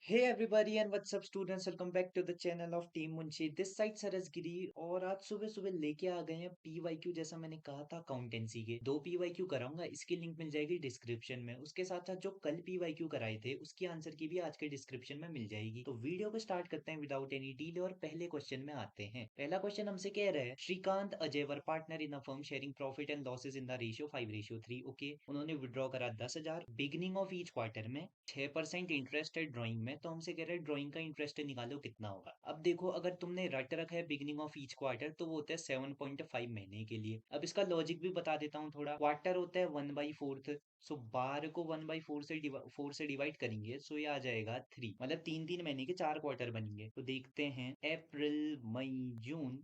Hey everybody and what's up students, welcome back to the channel of Team Munshi. This side सरस गिरी और आज सुबह सुबह लेके आ गए हैं पीवाईक्यू। जैसा मैंने कहा था अकाउंटेंसी के दो पीवाईक्यू कराऊंगा, इसकी लिंक मिल जाएगी डिस्क्रिप्शन में। उसके साथ साथ जो कल पीवाईक्यू कराए थे उसकी आंसर की भी आज के डिस्क्रिप्शन में मिल जाएगी। तो वीडियो को स्टार्ट करते हैं विदाउट एनी डिले और पहले क्वेश्चन में आते हैं। पहला क्वेश्चन हमसे कह रहा है Srikanth Ajay were partner in a firm sharing profit and losses in the ratio 5:3। Okay, उन्होंने विड्रॉ करा 10,000 बिगिनिंग ऑफ ईच क्वार्टर में 6% इंटरेस्ट है ड्राइंग में। तो हमसे कह रहे हैं ड्राइंग का इंटरेस्ट निकालो कितना होगा। अब देखो, अगर तुमने रट रखा है बिगिनिंग ऑफ ईच क्वार्टर तो वो होता है 7.5 महीने के लिए। अब इसका लॉजिक भी बता देता हूँ थोड़ा। क्वार्टर होता है 1/4। सो 12 को 1/4 से डिवाइड करेंगे, सो ये आ जाएगा 3। मतलब 3 3 महीने के 4 क्वार्टर बनेंगे। तो देखते हैं, अप्रैल मई जून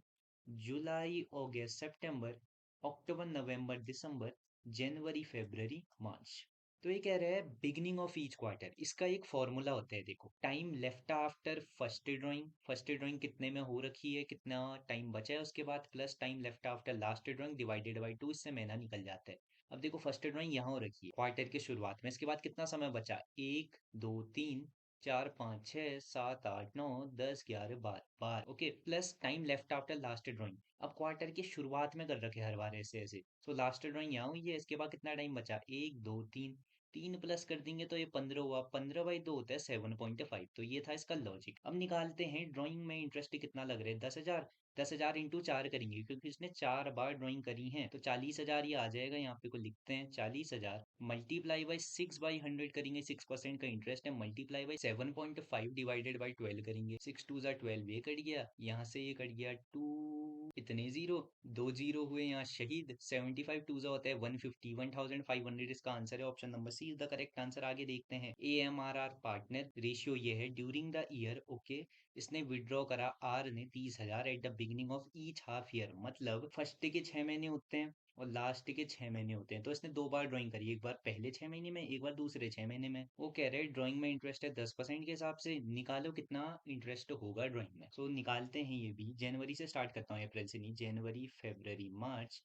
जुलाई अगस्त सितंबर अक्टूबर नवंबर दिसंबर जनवरी फरवरी मार्च। तो ये कह रहा है बिगिनिंग ऑफ ईच क्वार्टर। इसका एक फॉर्मूला होता है, देखो, time left after first drawing. First drawing कितने में हो रखी है, कितना टाइम बचा है उसके बाद, plus time left after last drawing divided by 2, इससे महीना निकल जाता है। अब देखो, फर्स्ट ड्राइंग यहाँ हो रखी है क्वार्टर के शुरुआत में, इसके बाद कितना समय बचा, 1 2 3 4 5 6 7 8 9 10 11 12 okay, plus time left after last drawing. अब क्वार्टर की शुरुआत में कर रखे हर बार ऐसे ऐसे। सो लास्ट ड्राइंग यहाँ हुई है, इसके बाद कितना टाइम बचा, 1 2 3, 3 प्लस कर देंगे तो ये 15 हुआ। 15/2 होता है 7.5। तो ये था इसका लॉजिक। अब निकालते हैं ड्राइंग में इंटरेस्ट कितना लग रहा है, 10,000। 10,000 इंटू 4 करेंगे क्योंकि इसने 4 बार ड्राइंग करी है, तो 40,000 ये आ जाएगा। यहाँ पे को लिखते हैं 40,000 मल्टीप्लाई बाई 6/100 करेंगे। 6% का इंटरेस्ट है, मल्टीप्लाई बाई 7.5 डिवाइडेड बाई 12 करेंगे। 6 2 12, ये कट गया, यहाँ से ये कट गया 2, इतने जीरो, 2 जीरो हुए यहाँ शहीद। 75 2 होता है 150, 1500। इसका आंसर है option number C is the correct answer. आगे देखते हैं, AMRR पार्टनर रेशियो ये है ड्यूरिंग द ईयर। ओके, इसने विड्रॉ करा आर ने 30,000 at the beginning of each half year. मतलब फर्स्ट के 6 महीने होते हैं और लास्ट के 6 महीने होते हैं। तो इसने 2 बार ड्राइंग करी, एक बार पहले 6 महीने में, एक बार दूसरे 6 महीने में। वो कह रहे हैं ड्राइंग में इंटरेस्ट है 10% के हिसाब से, निकालो कितना इंटरेस्ट होगा ड्राइंग में। सो निकालते हैं ये भी। जनवरी से स्टार्ट करता हूँ, अप्रैल से नहीं। जनवरी फरवरी मार्च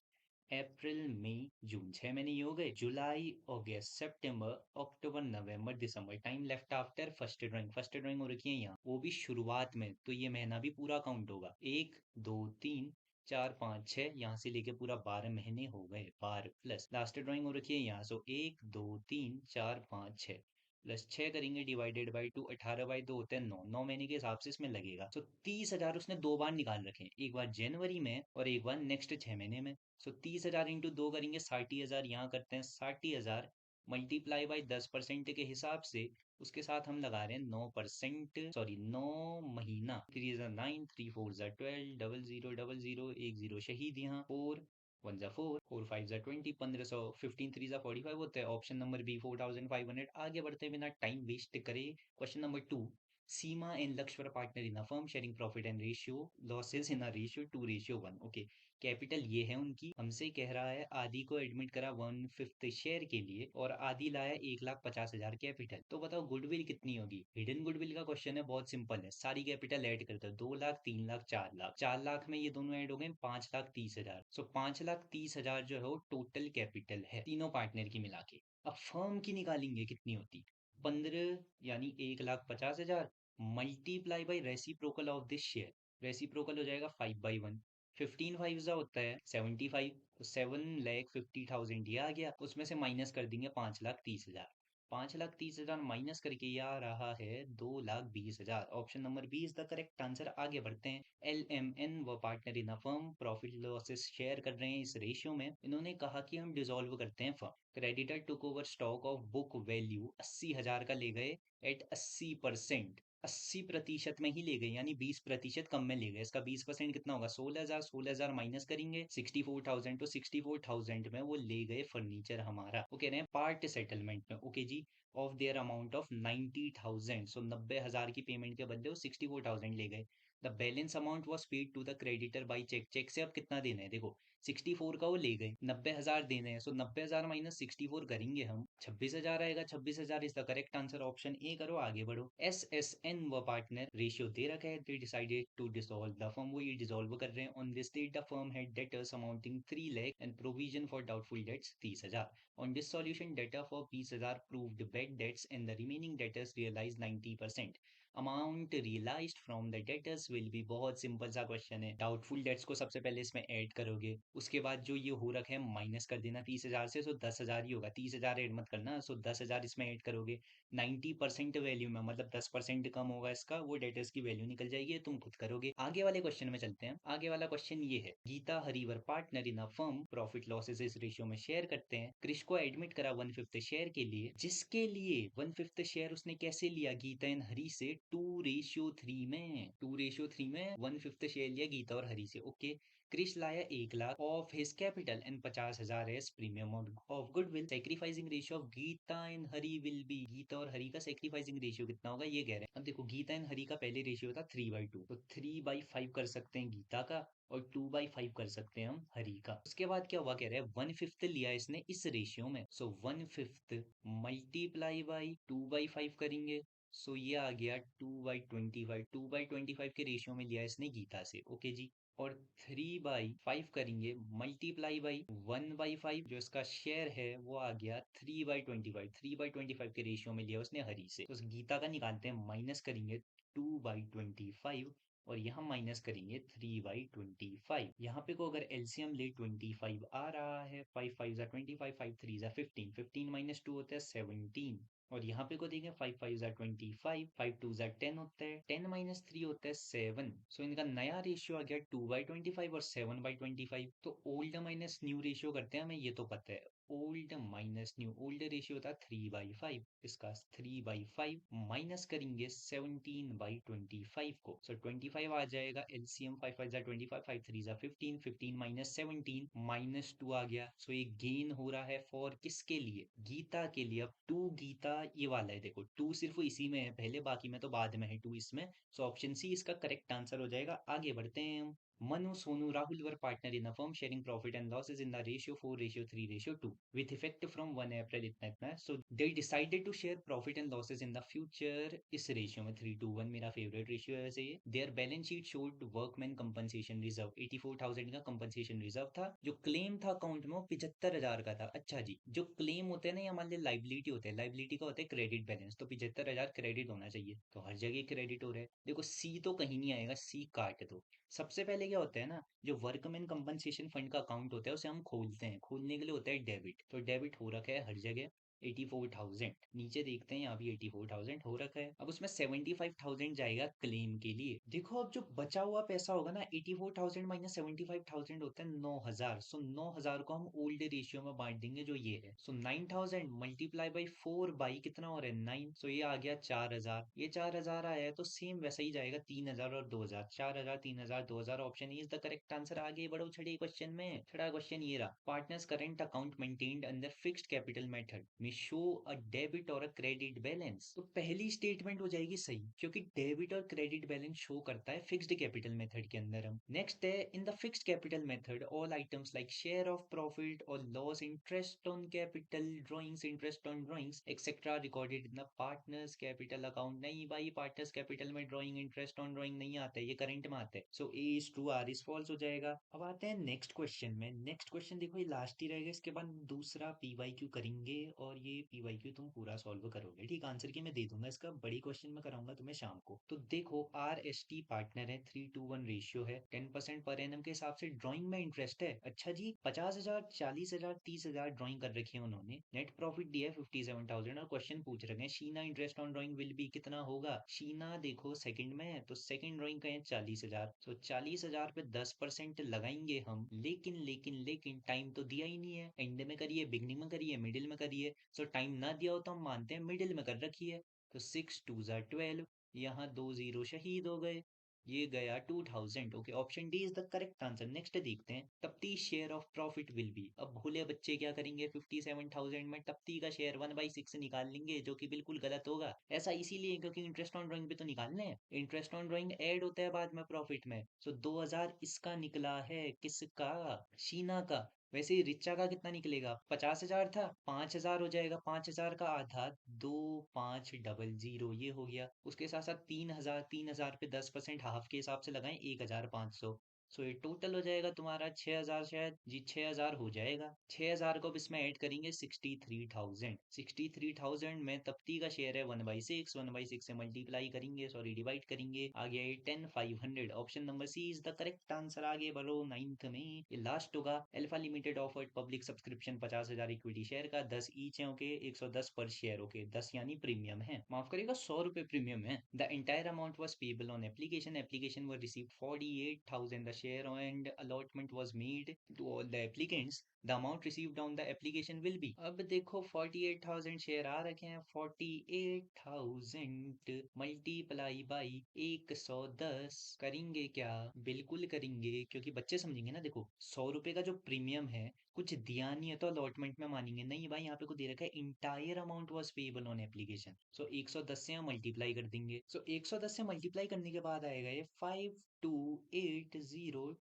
अप्रैल मई जून, 6 महीने ये हो गए। जुलाई अगस्त सितंबर अक्टूबर नवंबर दिसंबर। Time left after first drawing. First drawing हो रखी है यहाँ, वो भी शुरुआत में, तो ये महीना भी पूरा काउंट होगा। 1 2 3 4 5 6, यहाँ से लेके पूरा 12 महीने हो गए। 12 प्लस लास्ट ड्राइंग हो रखी है यहाँ, सो 1 2 3 4 5 6 प्लस 6 करेंगे डिवाइडेड बाई 2, 18/2 होते हैं 9। 9 महीने के हिसाब से इसमें लगेगा। तो 30,000 उसने 2 बार निकाल रखे हैं, एक बार जनवरी में और एक बार नेक्स्ट 6 महीने में। सो 30,000 इंटू 2 करेंगे 60,000। यहाँ करते हैं 60,000 मल्टीप्लाई बाई 10% के हिसाब से। उसके साथ हम लगा रहे हैं 9%, सॉरी 9 महीना। 3 9, 3 4 12, 0000, 10 शहीद यहाँ। 4 1 4, 4 5 20, 1500, 15 3 45 होता है। Option number B 4,500। आगे बढ़ते बिना टाइम वेस्ट करे, question number 2। Seema and Lakshya partner in a firm sharing profit and ratio losses in a ratio 2:1। Okay, capital ये है उनकी। हमसे कह रहा है आदि को एडमिट करा 1/5 शेयर के लिए और आदि लाया 1,50,000 कैपिटल। तो बताओ गुडविल कितनी होगी। हिडन गुडविल का क्वेश्चन है, बहुत सिंपल है। सारी कैपिटल ऐड करते हो, 2 लाख 3 लाख 4 लाख। 4 लाख में ये दोनों ऐड हो गए 5,30,000। सो 5,30,000 जो है वो टोटल कैपिटल है तीनों पार्टनर की मिला के। अब फर्म की निकालेंगे कितनी होती, 15 यानी 1,50,000 multiply by reciprocal of this share. Reciprocal हो जाएगा 5/1। 15 5 होता है 75, तो 7,50,000 ये आ गया। उसमें से माइनस कर देंगे 5,30,000। 5,30,000 माइनस करके ये आ रहा है 2,20,000। Option number B is the correct answer. आगे बढ़ते हैं, LMN व partner in a firm profit losses share कर रहे हैं इस रेशियो में। इन्होंने कहा कि हम डिसॉल्व करते हैं firm. Creditor took over stock of book value 80,000 का ले गए एट 80%। 80% में ही ले गए, यानी 20% कम में ले गए। इसका 20% कितना होगा, 16,000। 16,000 माइनस करेंगे 64,000, तो 64,000 में वो ले गए फर्नीचर हमारा। वो कह रहे हैं पार्ट सेटलमेंट में। Okay ji, of their amount of 90,000। So 90,000 की पेमेंट के बदले वो 64,000 ले गए। The balance amount was paid to the creditor by cheque. Cheque से अब कितना देना है, देखो 64 का वो ले गए, 90,000 देने हैं। सो 90,000 माइनस 64 करेंगे हम, 26,000 आएगा। 26,000 is the correct answer. Option A करो, आगे बढ़ो। SSN व पार्टनर रेशियो दे रखा है, they decided to dissolve the firm. वो ये डिसॉल्व कर रहे हैं। On this date the firm had debtors amounting 3 lakh and provision for doubtful debts 30,000। On this solution data for 20,000 proved bad debts and the remaining debtors realize 90%. Amount realised from the debtors will be, बहुत simple सा question है। Doubtful debts को सबसे पहले इसमें add करोगे, उसके बाद जो ये हो रखा है माइनस कर देना 30,000 से, सो 10,000 ही होगा। 30,000 ऐड मत करना, सो 10,000 इसमें ऐड करोगे। 90% वैल्यू में मतलब 10% कम होगा इसका, वो डेटर्स की वैल्यू निकल जाएगी, तुम खुद करोगे। आगे वाले क्वेश्चन में चलते हैं। आगे वाला क्वेश्चन ये है, Geeta Hari were partner in a firm profit losses इस रेशियो में शेयर करते हैं। क्रिश को एडमिट करा 1/5 शेयर के लिए, जिसके लिए 1/5 शेयर उसने कैसे लिया गीता एंड हरी से 2:3 में। 2:3 में 1/5 शेयर लिया गीता और हरी से। ओके, क्रिश लाया 1 lakh of his capital and 50,000 as premium of goodwill. Sacrificing ratio of Geeta and Hari will be, Geeta और हरी का सेक्रीफाइसिंग रेशियो कितना होगा ये कह रहे हैं। अब देखो गीता एंड हरी का पहले रेशियो था 3/2, तो 3/5 कर सकते हैं गीता का और 2/5 कर सकते हैं हम हरी का। उसके बाद क्या हुआ, कह रहे हैं 1/5 लिया इसने इस रेशियो में, सो 1/5 मल्टीप्लाई बाई 2/5 करेंगे, सो ये आ गया 2/25। 2/25 के रेशियो में लिया इसने गीता से। ओके जी, और 3/5 करेंगे मल्टीप्लाई बाई 1/5, जो इसका शेयर है वो आ गया 3/25। 3/25 के रेशियो में लिया उसने हरी से। तो उस गीता का निकालते हैं, माइनस करेंगे 2/25 और यहाँ माइनस करेंगे 3/25। यहाँ पे को अगर एलसीएम ले 25 आ रहा है, 5 5 जा 25, 5 3 जा 15, 15 माइनस 2 होता है 17। और यहाँ पे को देखें 5 5 जा 25, 5 2 जा 10 होता है, 10 माइनस 3 होता है 7। सो इनका नया रेशियो आ गया 2/25 और 7/25। तो ओल्ड माइनस न्यू रेशियो करते हैं, हमें ये तो पता है। Old minus new, old ratio था 3/5, इसका 3/5 माइनस करेंगे 17/25 को, सो 25 आ जाएगा। एलसीएम 5 5 जा 25, 5 3 जा 15, 15 माइनस 17 माइनस 2 आ गया। सो ये गेन हो रहा है फॉर किसके लिए, गीता के लिए। अब 2 गीता ये वाला है, देखो 2 सिर्फ इसी में है पहले, बाकी में तो बाद में है 2 इसमें। सो ऑप्शन सी इसका करेक्ट आंसर हो जाएगा। आगे बढ़ते हैं हम। Manu, Sonu, Rahul were partner in a firm sharing profit and losses in the ratio 4:3:2 with effect from 1 April इतना। So they decided to share profit and losses in the future इस ratio में 3:1, मेरा favourite ratio है वैसे ये। Their balance sheet showed workman compensation reserve 84,000 का compensation reserve था। जो क्लेम था अकाउंट में वो 75,000 का था। अच्छा जी, जो क्लेम होते हैं ना, ये हमारे लिए लाइबिलिटी होते हैं, लाइबिलिटी का होता है क्रेडिट बैलेंस, तो 75,000 क्रेडिट होना चाहिए, तो हर जगह क्रेडिट हो रहा है। देखो सी तो कहीं नहीं आएगा, सी काट दो। सबसे पहले क्या होता है ना, जो वर्कमैन कंपनसेशन फंड का अकाउंट होता है उसे हम खोलते हैं, खोलने के लिए होता है डेबिट, तो डेबिट हो रखा है हर जगह 84,000। नीचे देखते हैं यहाँ भी 84,000 हो रखा है। अब उसमें 75,000 जाएगा क्लेम के लिए। देखो अब जो बचा हुआ पैसा होगा ना, 84,000 माइनस 75,000 होता है 9,000। सो 9,000 को हम ओल्ड रेशियो में बांट देंगे जो ये है। सो 9,000 मल्टीप्लाई बाई 4 बाई कितना हो रहा है 9, सो ये आ गया 4,000। ये 4,000 आया है तो सेम वैसा ही जाएगा 3,000 और 2,000, 4,000 3,000 2,000। Option is the correct answer. आगे बढ़ो छठे क्वेश्चन में। छठा क्वेश्चन ये रहा, partners current account maintained under fixed capital method में शो अ डेबिट और अ क्रेडिट बैलेंस। तो पहली स्टेटमेंट हो जाएगी सही, क्योंकि डेबिट और क्रेडिट बैलेंस शो करता है फिक्स्ड कैपिटल मेथड के अंदर हम। नेक्स्ट है, in the fixed capital method all items like share of profit और loss, interest on capital drawings, interest on drawings etcetera recorded in the partners capital account. नहीं भाई, partners capital में drawing, interest on drawing नहीं आता है, ये current में आता है। So A is true, R is false हो जाएगा। अब आते हैं नेक्स्ट क्वेश्चन में। नेक्स्ट क्वेश्चन देखो ये लास्ट ही रहेगा, इसके बाद दूसरा पीवाईक्यू करेंगे और ये पीवाईक्यू तुम पूरा सॉल्व करोगे। ठीक, आंसर की मैं दे दूंगा, इसका बड़ी क्वेश्चन में कराऊंगा तुम्हें शाम को। तो देखो आर एस टी पार्टनर है, 3:1 रेशियो है, 10% पर एनम के हिसाब से ड्राइंग में इंटरेस्ट है। अच्छा जी, 50,000 40,000 30,000 ड्राइंग कर रखी है उन्होंने, नेट प्रॉफिट दिया है 57,000 और क्वेश्चन पूछ रहे हैं Sheena interest on drawing will be कितना होगा। शीना देखो सेकंड में है, तो सेकंड ड्राइंग का है 40,000, तो 40,000 पे 10% लगाएंगे हम। लेकिन लेकिन लेकिन टाइम तो दिया ही नहीं है, एंड में करिए, बिगनिंग में करिए, मिडिल में करिए। सो टाइम ना दिया हो तो हम मानते हैं मिडिल में कर रखी है। तो 6 2 जा 12, यहाँ 2 0 शहीद हो गए, ये गया 2,000। Okay, option D is the correct answer. Next देखते हैं, Tapti share of profit will be. अब भोले बच्चे क्या करेंगे, 57,000 में तप्ती का शेयर 1/6 निकाल लेंगे, जो कि बिल्कुल गलत होगा। ऐसा इसीलिए क्योंकि इंटरेस्ट ऑन ड्राइंग भी तो निकालने हैं, इंटरेस्ट ऑन ड्राइंग ऐड होता है बाद में प्रॉफिट में। सो 2,000 इसका निकला है, किसका, शीना का। वैसे ही रिचा का कितना निकलेगा, 50,000 था, 5,000 हो जाएगा, 5,000 का आधा 2,500 ये हो गया। उसके साथ साथ 3,000, 3,000 पे 10% हाफ के हिसाब से लगाएं 1,500। सो ये टोटल हो जाएगा तुम्हारा 6,000, शायद जी 6,000 हो जाएगा। 6,000 को अब इसमें ऐड करेंगे 63,000। 63,000 में तप्ती का शेयर है 1/6, 1/6 से मल्टीप्लाई करेंगे, सॉरी डिवाइड करेंगे, आ गया ये 10,500। Option number C is the correct answer. आगे बढ़ो 9th में, ये लास्ट होगा। Alpha limited offered public subscription 50,000 equity share का, 10 ईच है, ओके, 110 पर शेयर, ओके, 10 यानी प्रीमियम है, माफ करिएगा 100 रुपए प्रीमियम है। The entire amount was payable on application were receive 48,000, the share and allotment was made to all the applicants, the amount received on the application will be. अब देखो 48,000 share आ रखे हैं, 48,000 मल्टीप्लाई बाई 110 करेंगे क्या? बिल्कुल करेंगे, क्योंकि बच्चे समझेंगे ना। देखो 100 रुपए का जो प्रीमियम है, कुछ दिया नहीं है तो अलॉटमेंट में मानेंगे नहीं भाई, यहाँ पे को दे रखा है entire amount was payable on application. So 110 से हम मल्टीप्लाई कर देंगे। सो 110 से मल्टीप्लाई करने के बाद आएगा ये 5280,000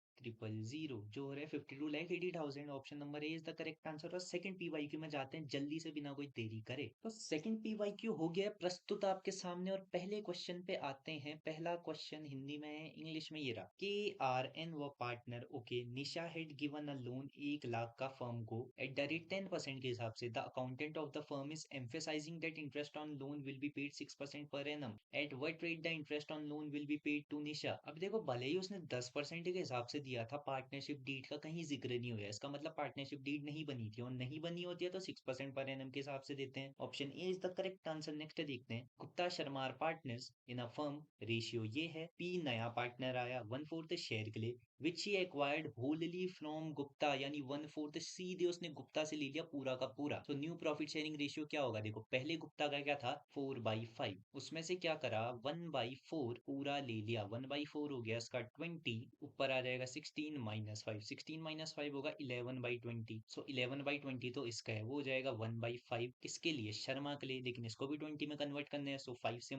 जो हो रहा है 52,80,000। Option number A is the correct answer. और सेकंड पीवाईक्यू में जाते हैं जल्दी से बिना कोई देरी करे। तो सेकंड पीवाईक्यू हो गया प्रस्तुत आपके सामने, और पहले क्वेश्चन पे आते हैं। पहला क्वेश्चन हिंदी में है, इंग्लिश में ये रहा। KRN व partner, okay, Nisha had given a loan 1 lakh का फर्म को एट द रेट 10% के हिसाब से। The accountant of the firm is emphasizing that interest on loan will be paid 6% per annum. At what rate the interest on loan will be paid to Nisha. अब देखो भले ही उसने 10% के हिसाब से दिया था, पार्टनरशिप डीड का कहीं जिक्र नहीं हुआ, इसका मतलब पार्टनरशिप डीड नहीं बनी थी, और नहीं बनी होती है तो 6% पर एनम के हिसाब से देते हैं। Option A is the correct answer. Next देखते हैं, Gupta Sharma are partners in a firm, ratio ये है, पी नया पार्टनर आया 1/4 शेयर के लिए, विच ही एक्वायर्ड होलली फ्रॉम गुप्ता, यानी 1/4 सीधे उसने गुप्ता से ले लिया पूरा का पूरा। तो न्यू प्रॉफिट शेयरिंग रेशियो क्या होगा? देखो पहले गुप्ता का क्या था, 4/5, उसमें से क्या करा, 1/4 पूरा ले लिया, 1/4 हो गया इसका 20, ऊपर आ जाएगा 16 - 5, 16 - 5 होगा 11/20। सो 11/20 तो इसका है, वो हो जाएगा 1/5 किसके लिए, शर्मा के लिए, लेकिन इसको भी 20 में कन्वर्ट करना है। सो 5 से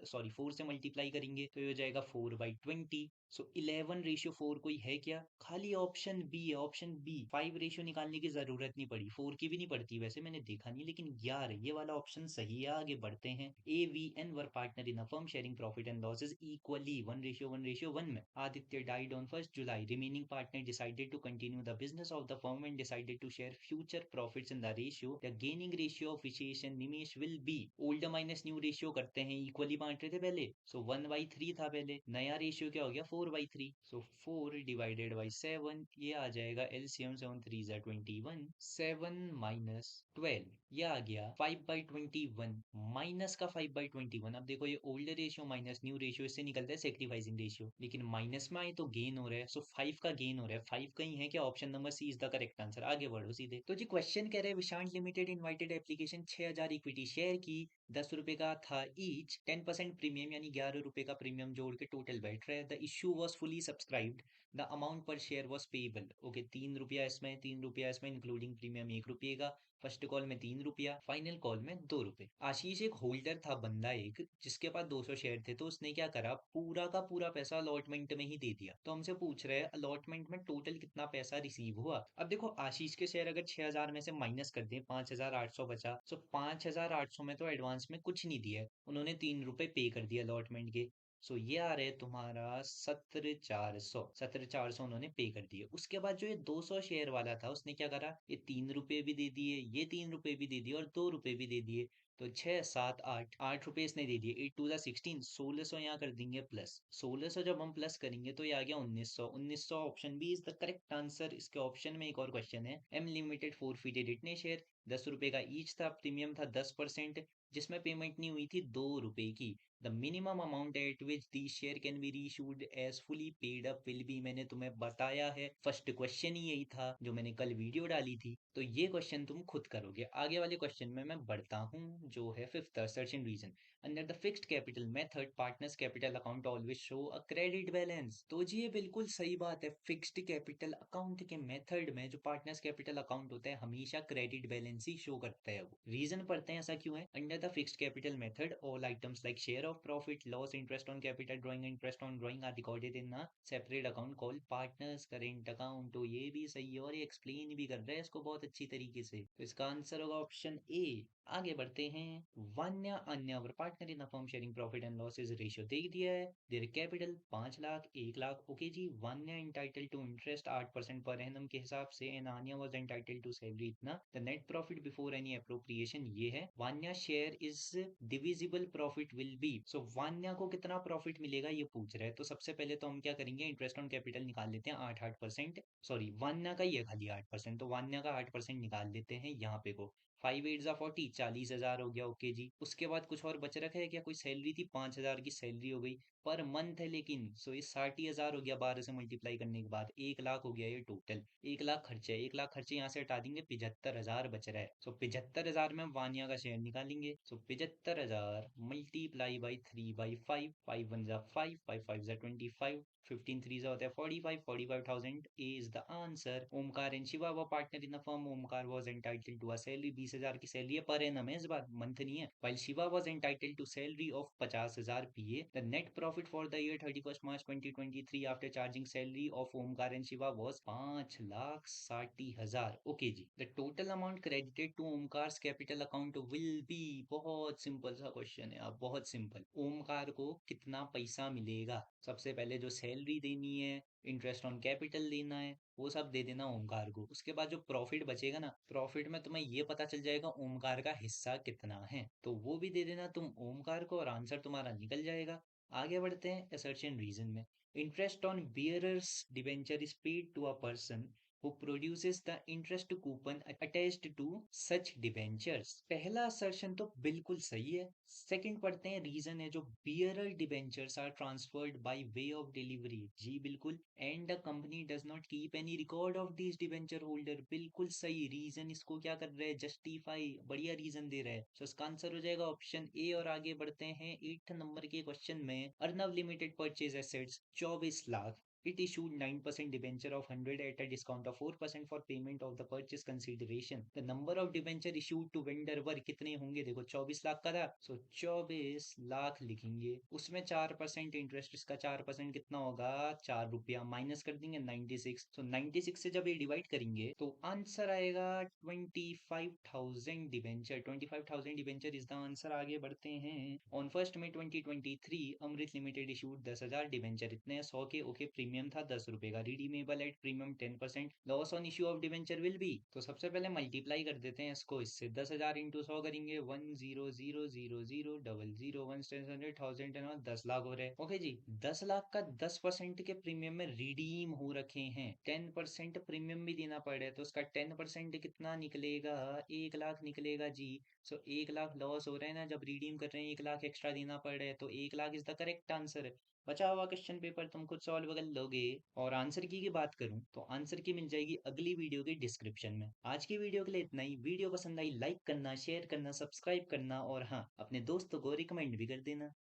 सॉरी 4 से मल्टीप्लाई करेंगे तो ये हो जाएगा 4/20। सो 11/4 कोई है क्या? खाली ऑप्शन बी है, ऑप्शन बी। 5 रेशियो निकालने की जरूरत नहीं पड़ी, 4 की भी नहीं पड़ती वैसे, मैंने देखा नहीं, लेकिन यार ये वाला ऑप्शन सही है। आगे बढ़ते हैं, AVN were partner in a firm sharing profit and losses equally 1:1:1 में। Aditya died on 1st July, remaining partner decided to continue the business of the firm and decided to share future profits in the ratio, the gaining ratio of Vishesh and Nimesh will be. Old minus new ratio करते हैं, equally बांट रहे थे पहले, सो 1/3 था पहले, नया ratio क्या हो गया 4/3। सो 4/7, ये आ जाएगा एलसीएम, 7 3 = 21, 7 - 12, ये आ गया 5/21 माइनस का 5/21। अब देखो ये old ratio minus new ratio, इससे निकलता है सेक्रीफाइसिंग रेशियो, लेकिन माइनस में आए तो गेन हो रहा है। सो 5 का गेन हो रहा है, 5 कहीं है क्या? Option number C is the correct answer. आगे बढ़ो सीधे। तो जी क्वेश्चन कह रहे हैं, Vishant limited invited application 6,000 equity share की, 10 रुपए का था ईच, 10% प्रीमियम यानी 11 रुपए का प्रीमियम जोड़ के टोटल बैठ रहा है। The issue was fully subscribed, the amount पर शेयर वॉज पेबल, ओके, 3 रुपया इसमें, 3 रुपया इसमें, इंक्लूडिंग प्रीमियम 1 रुपये का। फर्स्ट कॉल में 3 रुपया, फाइनल कॉल में 2 रुपए। आशीष एक होल्डर था बंदा एक, जिसके पास 200 शेयर थे, तो उसने क्या करा, पूरा का पूरा पैसा अलॉटमेंट में ही दे दिया। तो हमसे पूछ रहे हैं अलॉटमेंट में टोटल कितना पैसा रिसीव हुआ। अब देखो आशीष के शेयर अगर 6,000 में से माइनस कर दें, 5,800 बचा। सो 5,800 में तो एडवांस में कुछ नहीं दिया है, उन्होंने 3 रुपए पे कर दिया अलॉटमेंट के। सो ये आ रहे तुम्हारा 17,400, 17,400 उन्होंने पे कर दिए। उसके बाद जो ये 200 शेयर वाला था, उसने क्या करा, ये 3 रुपए भी दे दिए, ये 3 रुपए भी दे दिए, और 2 रुपए भी दे दिए। तो 6 7 8, 8 रुपए इसने दे दिए, 8 2 16, 1600 यहाँ कर देंगे प्लस। 1600 जब हम प्लस करेंगे तो ये आ गया 1900, 1900। Option B is the correct answer. इसके ऑप्शन में एक और क्वेश्चन है, एम लिमिटेड फोरफिटेड इतने शेयर, 10 रुपए का ईच था, प्रीमियम था 10%, जिसमें पेमेंट नहीं हुई थी 2 रुपए की। The minimum amount at which the share can be reissued as fully paid up will be. मैंने तुम्हें बताया है, फर्स्ट क्वेश्चन ही यही था जो मैंने कल वीडियो डाली थी, तो ये क्वेश्चन तुम खुद करोगे। आगे वाले क्वेश्चन में मैं बढ़ता हूँ, जो है fifth, search and reason. Under the fixed capital method, partners capital account always show a credit balance. तो जी ये बिल्कुल सही बात है, फिक्स्ड कैपिटल अकाउंट के मेथड में जो पार्टनर्स कैपिटल अकाउंट होता है, हमेशा क्रेडिट बैलेंस ही शो करता है। वो रीजन पढ़ते हैं ऐसा क्यों है। Under the fixed capital method, all items like share of profit, loss, interest on capital drawing, interest on drawing are recorded in a separate account called partners current account. तो ये भी सही है, और ये एक्सप्लेन भी कर रहा है इसको बहुत अच्छी तरीके से। तो इसका आंसर होगा ऑप्शन ए। आगे बढ़ते हैं। Vanya Anya our partner in firm sharing profit and losses ratio दे दिया है। Their capital 5 lakh 1 lakh. Okay जी। Vanya entitled to interest 8% per annum के हिसाब से and Anya was entitled to salary इतना। The net profit before any appropriation ये है। Vanya share is divisible profit will be. So Vanya को कितना प्रॉफिट मिलेगा ये पूछ रहा है। तो सबसे पहले तो हम क्या करेंगे, इंटरेस्ट ऑन कैपिटल निकाल लेते हैं 8% सॉरी वान्या का ही है खाली 8%, तो वान्या का 8% निकाल लेते हैं यहाँ पे को। 5 8 40, 40,000 हो गया। ओके जी। उसके बाद कुछ और बच रखा है क्या, कोई सैलरी थी 5,000 की सैलरी हो गई पर मंथ है लेकिन, सो ये 60,000 हो गया 12 से मल्टीप्लाई करने के बाद 1 लाख हो गया ये टोटल। 1 लाख खर्चे, 1 लाख खर्चे यहाँ से हटा देंगे, 75,000 बच रहा है। सो 75,000 में हम वानिया का शेयर निकालेंगे। सो 75,000 मल्टीप्लाई बाई 3/5, 5 1 जा 5, 5 5 जा 25, 15 3 होता है 45, 45,000 is the answer. Omkar and Shiva व partner in the firm. Omkar was entitled to a salary, 20,000 की सैलरी है पर एनम है इस बार, मंथ नहीं है। while Shiva was entitled to salary of 50,000 p a. The net profit for the year 31 March 2023 after charging salary of Omkar and Shiva was 5,60,000। Okay ji. The total amount credited to Omkar capital account will be. बहुत simple सा question है, आप बहुत simple. Omkar को कितना पैसा मिलेगा, सबसे पहले जो सैलरी देनी है, इंटरेस्ट ऑन कैपिटल देना है, वो सब दे देना ओमकार को। उसके बाद जो प्रॉफिट बचेगा ना, प्रॉफिट में तुम्हें ये पता चल जाएगा ओमकार का हिस्सा कितना है, तो वो भी दे देना तुम ओमकार को और आंसर तुम्हारा निकल जाएगा। आगे बढ़ते हैं असर्शन रीजन में। Interest on bearers debenture is paid to a person who produces the interest coupon attached to such debentures। पहला assertion तो बिल्कुल सही है। सेकंड पढ़ते हैं, रीजन है जो bearer debentures are transferred by way of delivery, जी बिल्कुल। And the company does not keep any record of this debenture holder, बिल्कुल सही। रीजन इसको क्या कर रहे हैं, जस्टिफाई, बढ़िया रीजन दे रहा है। तो इसका आंसर हो जाएगा ऑप्शन ए। और आगे बढ़ते हैं 8th नंबर के क्वेश्चन में। Arnav limited purchase assets 24 lakh. It issued 9% debenture of 100 at a discount of 4% for payment of the purchase consideration. The number of debenture issued to vendor were कितने होंगे, देखो 24 लाख का था, सो 24 लाख लिखेंगे। उसमें 4% इंटरेस्ट, इसका 4% कितना होगा, 4 रुपया, माइनस कर देंगे 96। सो 96 से जब ये डिवाइड करेंगे तो आंसर आएगा 25,000 debenture. 25,000 debenture is the answer. आगे बढ़ते हैं। On 1 May 2023 Amrit limited issued 10,000 debenture, इतने 100 के। ओके, प्रीमियम था 10 रुपए का, redeemable at premium 10%। Loss on issue of debenture will be, तो सबसे पहले मल्टीप्लाई कर देते हैं इसको इससे। 10,000 इंटू 100 करेंगे 1,000,000 1 10 लाख हो रहे हैं। ओके जी। 10 लाख का 10% के प्रीमियम में रिडीम हो रखे हैं, 10% प्रीमियम भी देना पड़ रहा है, तो उसका 10% कितना निकलेगा, 1 लाख निकलेगा जी। सो 1 लाख लॉस हो रहा है ना, जब रिडीम कर रहे हैं 1 लाख एक्स्ट्रा देना पड़ रहा है, तो 1 lakh is the correct answer. बचा हुआ क्वेश्चन पेपर तुम खुद सॉल्व कर लोगे। और आंसर की बात करूं तो आंसर की मिल जाएगी अगली वीडियो के डिस्क्रिप्शन में। आज की वीडियो के लिए इतना ही। वीडियो पसंद आई लाइक करना, शेयर करना, सब्सक्राइब करना और हाँ, अपने दोस्तों को रिकमेंड भी कर देना।